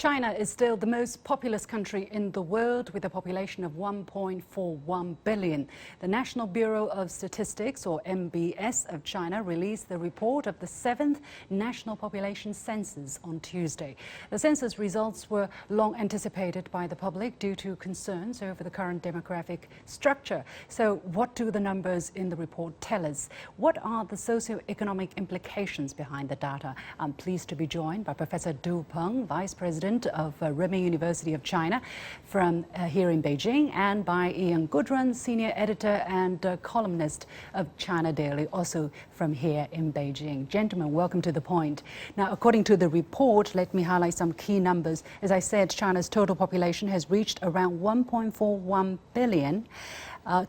China is still the most populous country in the world with a population of 1.41 billion. The National Bureau of Statistics, or NBS, of China released the report of the 7th National Population Census on Tuesday. The census results were long anticipated by the public due to concerns over the current demographic structure. So what do the numbers in the report tell us? What are the socio-economic implications behind the data? I'm pleased to be joined by Professor Peng, Vice President of Renmin University of China from here in Beijing, and by Goodrum, Senior Editor and Columnist of China Daily, also from here in Beijing. Gentlemen, welcome to The Point. Now, according to the report, let me highlight some key numbers. As I said, China's total population has reached around 1.41 billion.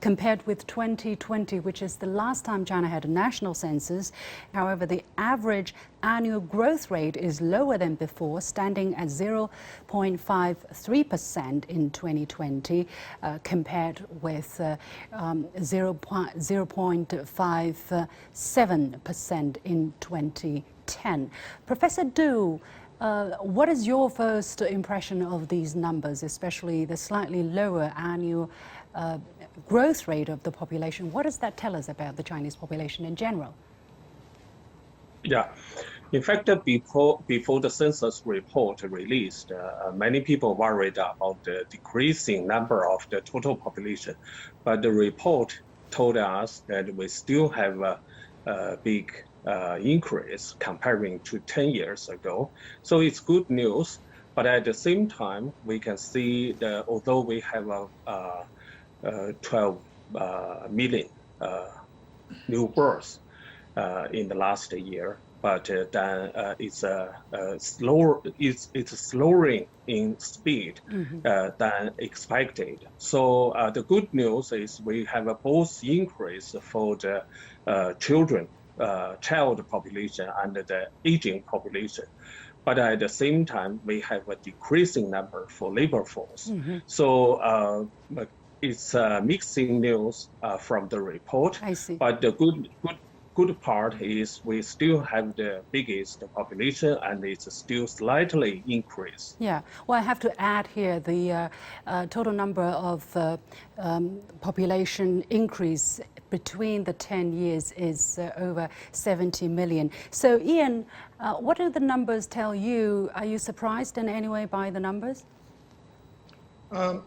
Compared with 2020, which is the last time China had a national census. However, the average annual growth rate is lower than before, standing at 0.53% in 2020, compared with 0.57% in 2010. Professor Du, what is your first impression of these numbers, especially the slightly lower annual growth rate of the population? What does that tell us about the Chinese population in general? Yeah, in fact, before the census report released, many people worried about the decreasing number of the total population. But the report told us that we still have a big increase comparing to 10 years ago. So it's good news. But at the same time, we can see that although we have 12 million new births in the last year, but then it's slowing in speed than expected. So the good news is we have a both increase for the child population and the aging population. But at the same time, we have a decreasing number for labor force. So it's mixing news from the report. I see. But the good part is we still have the biggest population, and it's still slightly increased. Yeah. Well, I have to add here the total number of population increase between the 10 years is over 70 million. So, Ian, what do the numbers tell you? Are you surprised in any way by the numbers?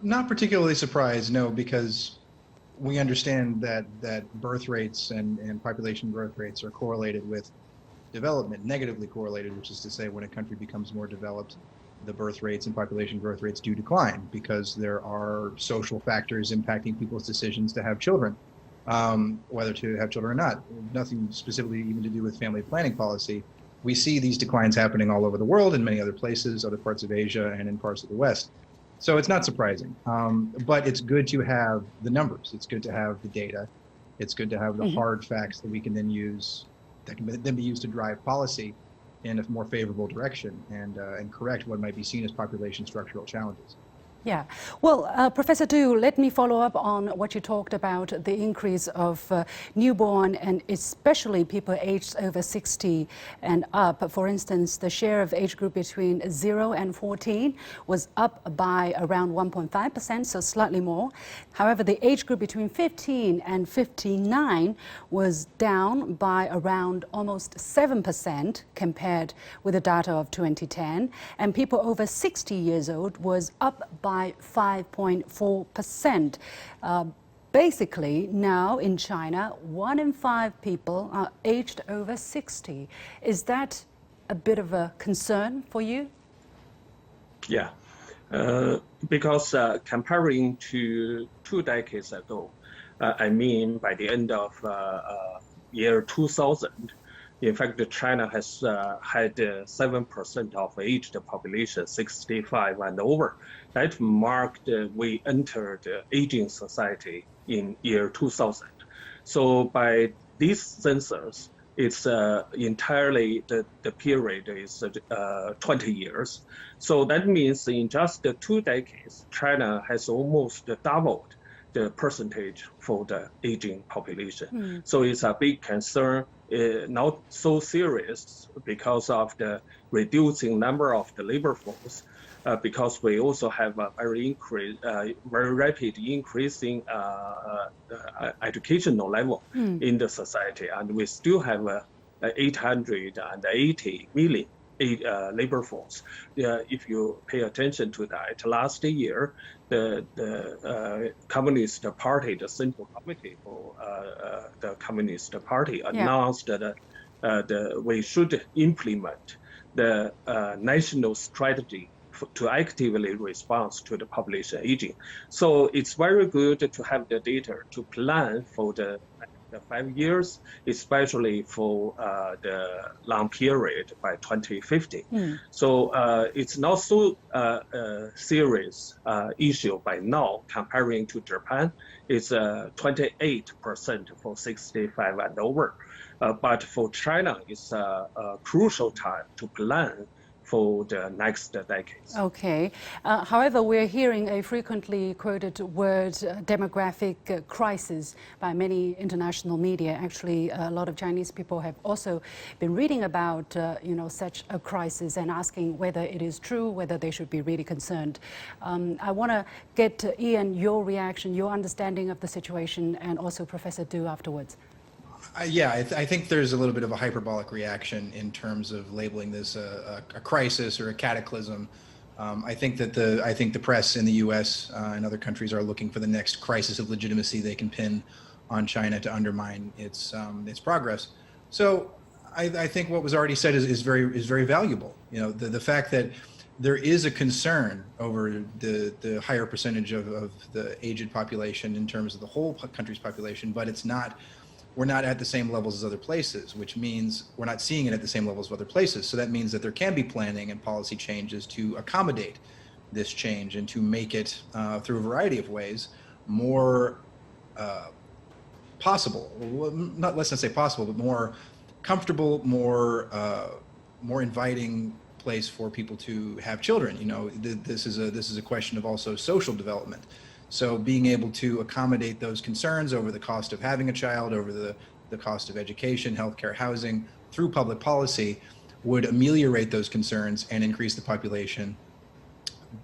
Not particularly surprised, no, because we understand that birth rates and population growth rates are correlated with development, negatively correlated, which is to say when a country becomes more developed, the birth rates and population growth rates do decline because there are social factors impacting people's decisions to have children, whether to have children or not. Nothing specifically even to do with family planning policy. We see these declines happening all over the world in many other places, other parts of Asia and in parts of the West. So it's not surprising, but it's good to have the numbers. It's good to have the data. It's good to have the hard facts that we can then use, that can then be used to drive policy in a more favorable direction and correct what might be seen as population structural challenges. Yeah. Well, Professor Du, let me follow up on what you talked about, the increase of newborn and especially people aged over 60 and up. For instance, the share of age group between 0 and 14 was up by around 1.5%, so slightly more. However, the age group between 15 and 59 was down by around almost 7% compared with the data of 2010. And people over 60 years old was up by 5.4%. Basically, now in China, 1 in 5 people are aged over 60. Is that a bit of a concern for you? Yeah, because comparing to 2 decades ago, I mean by the end of year 2000, in fact, China has had 7% of aged population, 65 and over. That marked we entered aging society in year 2000. So by this census, it's entirely the period is 20 years. So that means in just 2 decades, China has almost doubled the percentage for the aging population. So it's a big concern, not so serious because of the reducing number of the labor force, because we also have a very rapid increasing educational level in the society, and we still have 880 million labor force. If you pay attention to that, last year the Communist Party, the Central Committee for the Communist Party announced that we should implement the national strategy to actively respond to the population aging. So it's very good to have the data to plan for the 5 years, especially for the long period by 2050. So it's not so serious issue by now comparing to Japan. It's 28% for 65 and over. But for China, it's a crucial time to plan for the next decades. Okay. However, we're hearing a frequently quoted word, demographic crisis, by many international media. Actually, a lot of Chinese people have also been reading about, such a crisis and asking whether it is true, whether they should be really concerned. I want to get, Ian, your reaction, your understanding of the situation, and also Professor Du afterwards. I think there's a little bit of a hyperbolic reaction in terms of labeling this a crisis or a cataclysm. I think the press in the U.S. And other countries are looking for the next crisis of legitimacy they can pin on China to undermine its progress. So I think what was already said is very valuable. The fact that there is a concern over the higher percentage of the aged population in terms of the whole country's population, but we're not at the same levels as other places, which means we're not seeing it at the same levels of other places. So that means that there can be planning and policy changes to accommodate this change and to make it, through a variety of ways, more possible. Let's not say possible, but more comfortable, more inviting place for people to have children. This is a question of also social development. So being able to accommodate those concerns over the cost of having a child, over the cost of education, healthcare, housing, through public policy, would ameliorate those concerns and increase the population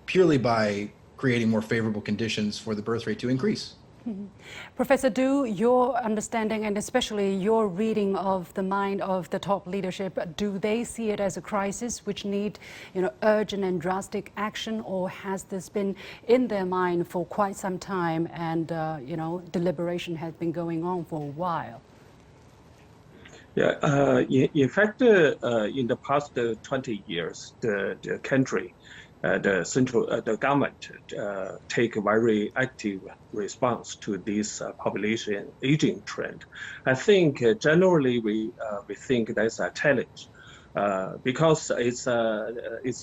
purely by creating more favorable conditions for the birth rate to increase. Professor Du, your understanding and especially your reading of the mind of the top leadership, do they see it as a crisis which need, urgent and drastic action, or has this been in their mind for quite some time and, deliberation has been going on for a while? Yeah, in fact, in the past 20 years, the country, the government take a very active response to this population aging trend. I think generally we think that's a challenge because it's a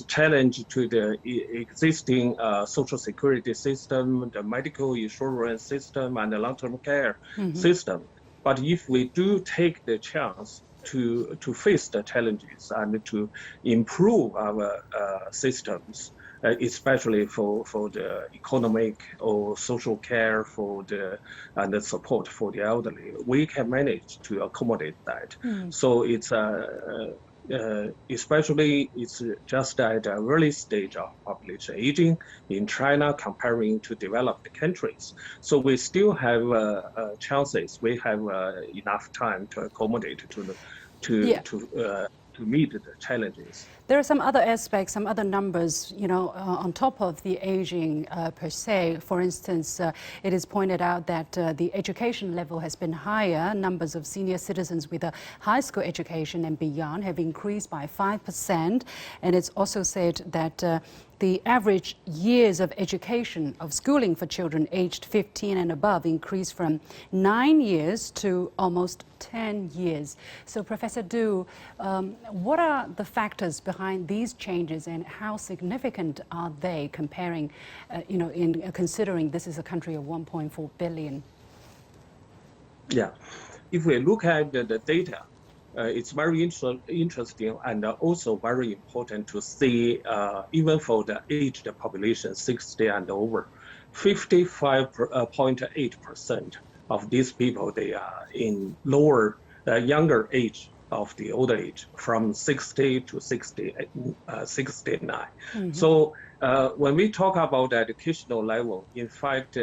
challenge to the existing social security system, the medical insurance system, and the long-term care system. But if we do take the chance to face the challenges and to improve our systems, especially for the economic or social care and the support for the elderly, we can manage to accommodate that. So it's especially it's just at the early stage of population aging in China comparing to developed countries. So we still have chances. We have enough time to accommodate to meet the challenges. There are some other aspects, some other numbers, on top of the aging per se. For instance, it is pointed out that the education level has been higher. Numbers of senior citizens with a high school education and beyond have increased by 5%. And it's also said that the average years of education, of schooling for children aged 15 and above increased from 9 years to almost 10 years. So, Professor Du, what are the factors behind these changes and how significant are they comparing, in considering this is a country of 1.4 billion? Yeah, if we look at the data, it's very interesting and also very important to see, even for the aged population, 60 and over, 55.8% of these people, they are in younger age of the older age, from 60 to 69. So When we talk about the educational level, in fact,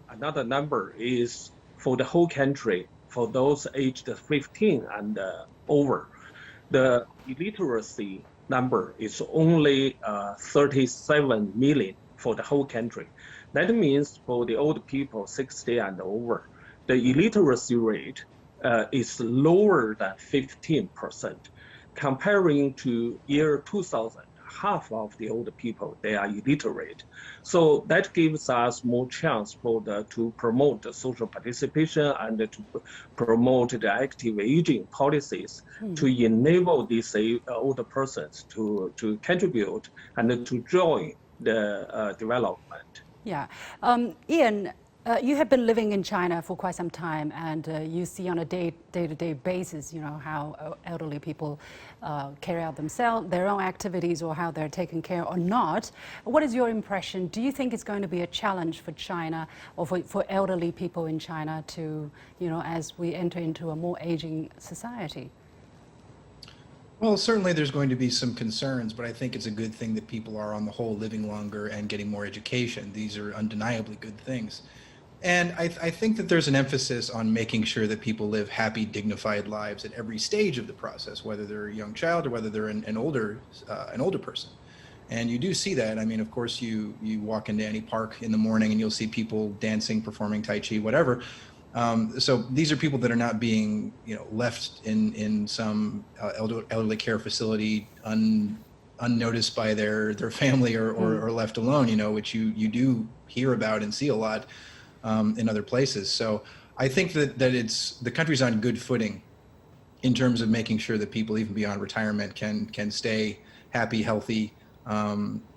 another number is for the whole country, for those aged 15 and over, the illiteracy number is only 37 million for the whole country. That means for the old people 60 and over, the illiteracy rate is lower than 15%. Comparing to year 2000, half of the older people, they are illiterate. So that gives us more chance to promote the social participation and to promote the active aging policies to enable these older persons to contribute and to join the development. Yeah. Ian, you have been living in China for quite some time, and you see on a day-to-day basis, how elderly people carry out their own activities, or how they're taken care or not. What is your impression? Do you think it's going to be a challenge for China, or for elderly people in China to, as we enter into a more aging society? Well, certainly there's going to be some concerns, but I think it's a good thing that people are on the whole living longer and getting more education. These are undeniably good things. And I think that there's an emphasis on making sure that people live happy, dignified lives at every stage of the process, whether they're a young child or whether they're an older person. And you do see that. I mean, of course, you walk into any park in the morning and you'll see people dancing, performing Tai Chi, whatever. So these are people that are not being, left in some elderly care facility unnoticed by their family or left alone, which you do hear about and see a lot in other places. So I think that the country's on good footing in terms of making sure that people, even beyond retirement, can stay happy, healthy, and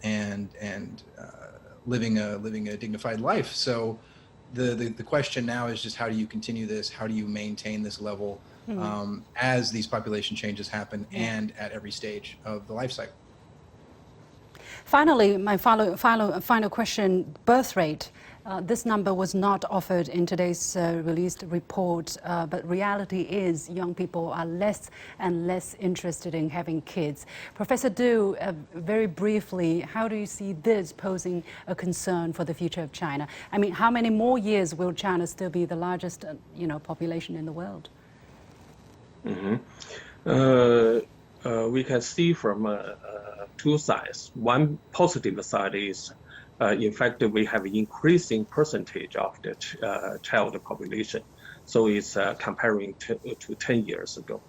living a dignified life. So the question now is just, how do you continue this? How do you maintain this level as these population changes happen and at every stage of the life cycle? Finally, my final question: birth rate. This number was not offered in today's released report, but reality is young people are less and less interested in having kids. Professor Du, very briefly, how do you see this posing a concern for the future of China? I mean, how many more years will China still be the largest, population in the world? We can see from two sides. One positive side is, in fact, we have an increasing percentage of the child population. So it's comparing to 10 years ago.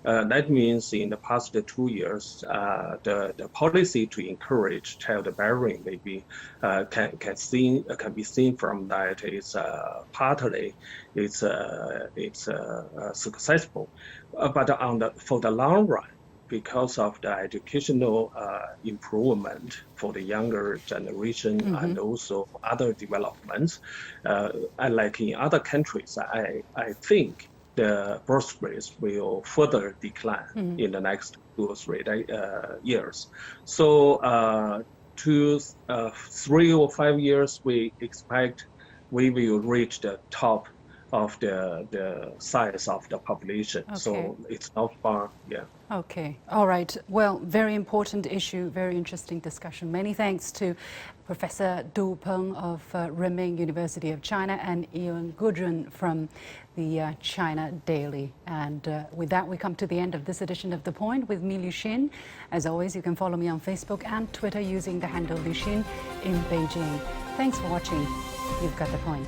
That means in the past 2 years, the policy to encourage childbearing maybe can be seen from that is partly it's successful, but for the long run, because of the educational improvement for the younger generation and also other developments, like in other countries, I think the birth rates will further decline in the next 2 or 3 years. So 3 or 5 years, we expect we will reach the top of the size of the population. Okay. So it's not far, yeah. Okay, all right. Well, very important issue, very interesting discussion. Many thanks to Professor Du Peng of Renmin University of China and Ian Goodrum from the China Daily. And with that, we come to the end of this edition of The Point with me, Liu Xin. As always, you can follow me on Facebook and Twitter using the handle Liu Xin in Beijing. Thanks for watching. You've got The Point.